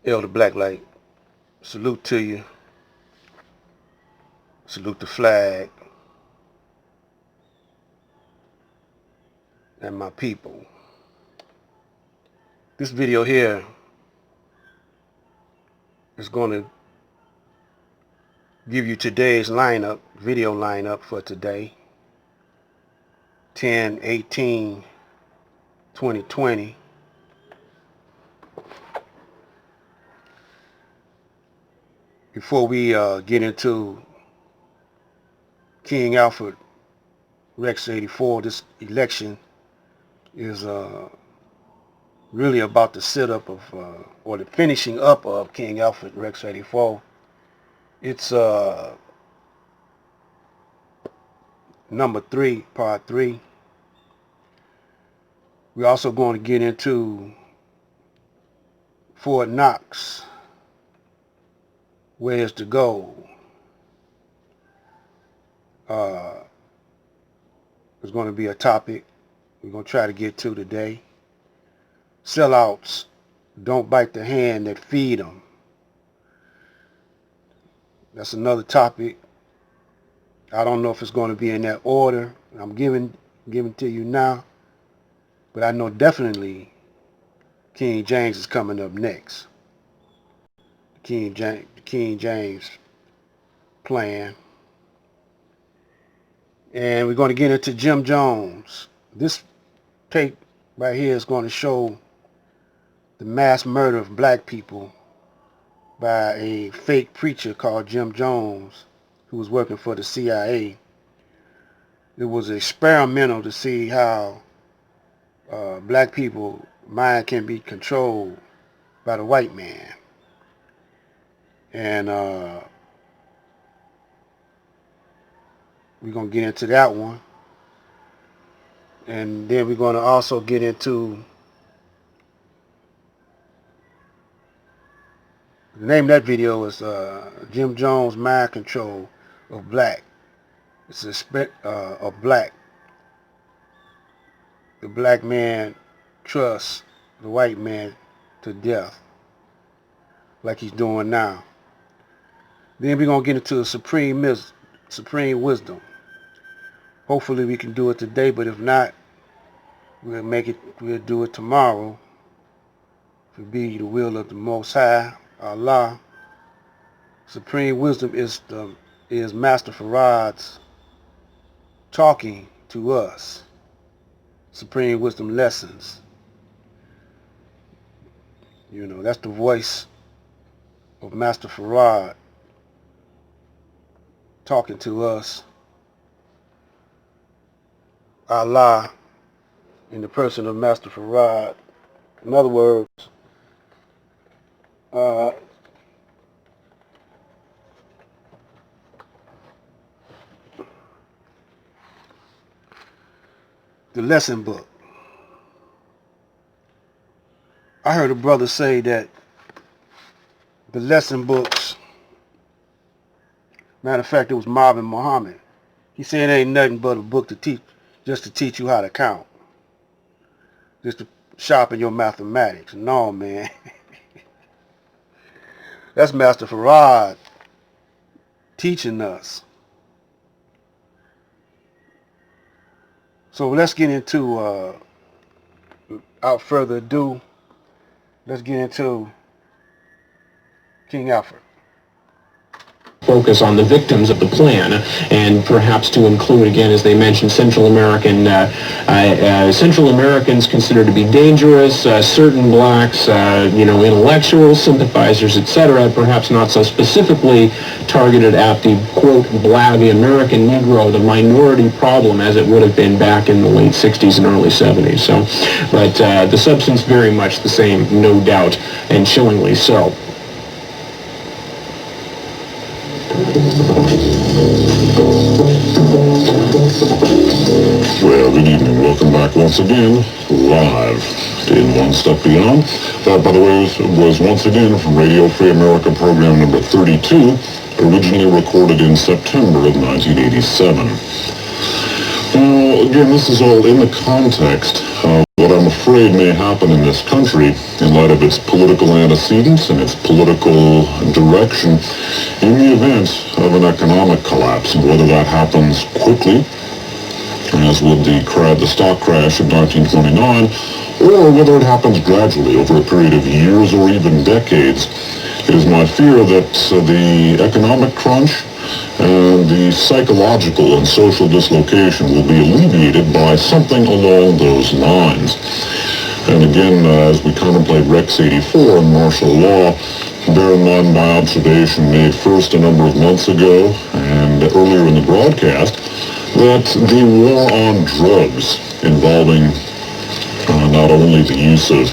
Elder Blacklight, salute to you. Salute the flag and my people. This video here is going to give you today's lineup, video lineup for today, 10/18/2020. Before we get into King Alfred Rex 84, this election is really about the sit-up of, or the finishing up of King Alfred Rex 84. It's number 3, part 3. We're also going to get into Fort Knox, where's the goal? It's going to be a topic we're going to try to get to today. Sellouts don't bite the hand that feed them. That's another topic. I don't know if it's going to be in that order I'm giving to you now, but I know definitely King James is coming up next. King James plan. And we're going to get into Jim Jones. This tape right here is going to show the mass murder of black people by a fake preacher called Jim Jones, who was working for the CIA. It was experimental to see how black people's mind can be controlled by the white man. And we're going to get into that one. And then we're going to also get into the name of that video is Jim Jones Mind Control of Black. It's of black. The black man trusts the white man to death, like he's doing now. Then we're going to get into the supreme wisdom. Hopefully we can do it today, but if not, we'll do it tomorrow. If it be the will of the Most High, Allah. Supreme wisdom is Master Farad's talking to us. Supreme wisdom lessons. You know, that's the voice of Master Farad talking to us. Allah in the person of Master Farad. In other words, the lesson book. I heard a brother say that the lesson books, matter of fact, it was Marvin Muhammad. He said it ain't nothing but a book to teach, just to teach you how to count. Just to sharpen your mathematics. No, man. That's Master Farad teaching us. So let's get into, without further ado, let's get into King Alfred. Focus on the victims of the plan, and perhaps to include, again, as they mentioned, Central Americans considered to be dangerous, certain blacks, intellectuals, sympathizers, etc., perhaps not so specifically targeted at the, quote, the American Negro, the minority problem, as it would have been back in the late 60s and early 70s. So, but the substance very much the same, no doubt, and chillingly so. Well, good evening. Welcome back once again, live in One Step Beyond. That, by the way, was once again from Radio Free America program number 32, originally recorded in September of 1987. Now, again, this is all in the context What I'm afraid may happen in this country, in light of its political antecedents and its political direction, in the event of an economic collapse, whether that happens quickly, as with the stock crash of 1929, or whether it happens gradually over a period of years or even decades. It is my fear that the economic crunch and the psychological and social dislocation will be alleviated by something along those lines. And again, as we contemplate Rex 84 and martial law, bear in mind my observation made first a number of months ago and earlier in the broadcast that the war on drugs involving not only the use of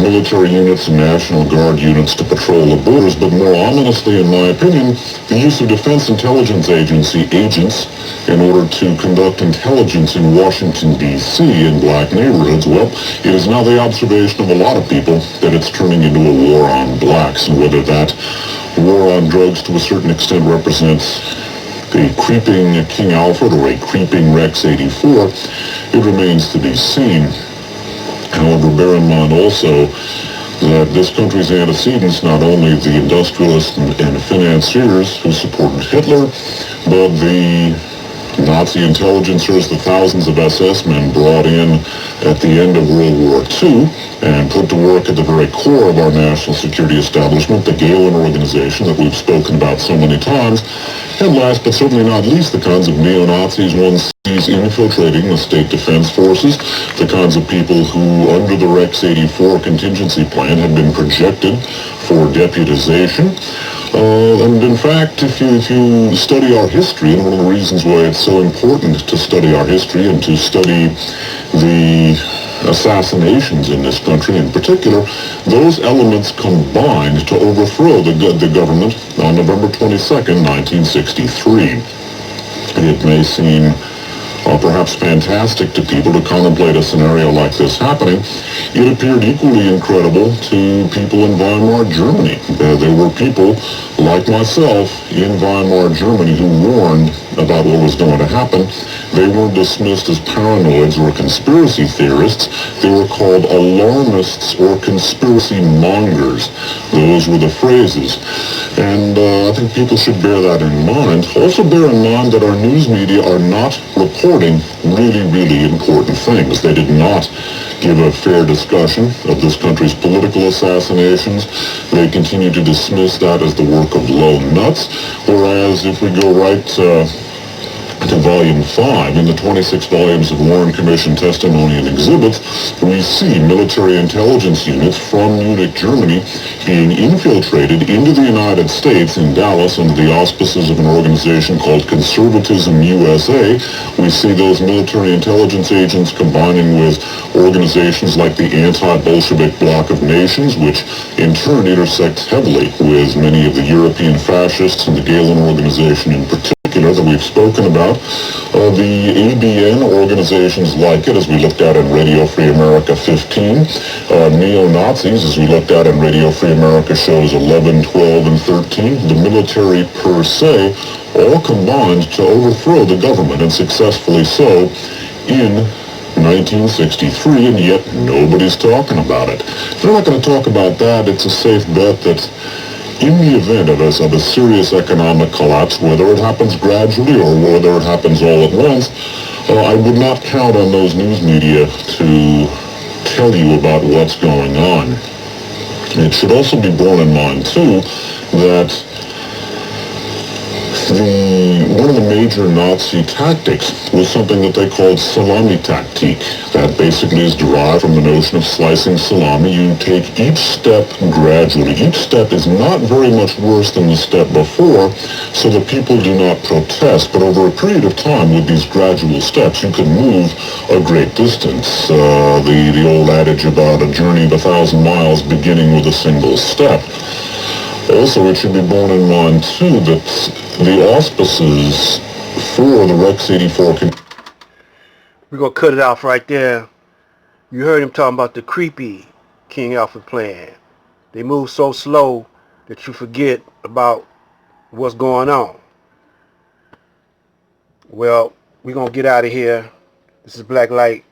military units and National Guard units to patrol the borders, but more ominously, in my opinion, the use of Defense Intelligence Agency agents in order to conduct intelligence in Washington, D.C. in black neighborhoods. Well, it is now the observation of a lot of people that it's turning into a war on blacks, and whether that war on drugs to a certain extent represents a creeping King Alfred or a creeping Rex 84, it remains to be seen. However, bear in mind also that this country's antecedents, not only the industrialists and financiers who supported Hitler, but the Nazi intelligencers, the thousands of SS men brought in at the end of World War II and put to work at the very core of our national security establishment, the Galen organization that we've spoken about so many times, and last but certainly not least, the kinds of neo-Nazis one sees infiltrating the state defense forces, the kinds of people who, under the Rex 84 contingency plan, had been projected for deputization. And in fact, if you study our history, and one of the reasons why it's so important to study our history and to study the assassinations in this country in particular, those elements combined to overthrow the government on November 22nd, 1963. It may seem perhaps fantastic to people to contemplate a scenario like this happening. It appeared equally incredible to people in Weimar Germany. There were people like myself in Weimar Germany who warned about what was going to happen. They weren't dismissed as paranoids or conspiracy theorists. They were called alarmists or conspiracy mongers. Those were the phrases. And I think people should bear that in mind. Also bear in mind that our news media are not reporting really, really important things. They did not give a fair discussion of this country's political assassinations. They continue to dismiss that as the work of low nuts, whereas if we go right to Volume 5, in the 26 volumes of Warren Commission testimony and exhibits, we see military intelligence units from Munich, Germany, being infiltrated into the United States in Dallas under the auspices of an organization called Conservatism USA. We see those military intelligence agents combining with organizations like the Anti-Bolshevik Bloc of Nations, which in turn intersects heavily with many of the European fascists and the Galen organization in particular that we've spoken about, the ABN organizations like it, as we looked at in Radio Free America 15, neo-Nazis, as we looked at in Radio Free America shows 11, 12, and 13, the military per se, all combined to overthrow the government, and successfully so, in 1963, and yet nobody's talking about it. If they're not going to talk about that, it's a safe bet that in the event of a serious economic collapse, whether it happens gradually or whether it happens all at once, I would not count on those news media to tell you about what's going on. It should also be borne in mind, too, that one of the major Nazi tactics was something that they called salami tactique. That basically is derived from the notion of slicing salami. You take each step gradually. Each step is not very much worse than the step before, so that people do not protest. But over a period of time, with these gradual steps, you can move a great distance. The old adage about a journey of 1,000 miles beginning with a single step. Also, it should be borne in mind, too, that the auspices for the Rex 84... We're going to cut it off right there. You heard him talking about the creepy King Alfred plan. They move so slow that you forget about what's going on. Well, we're going to get out of here. This is Black Light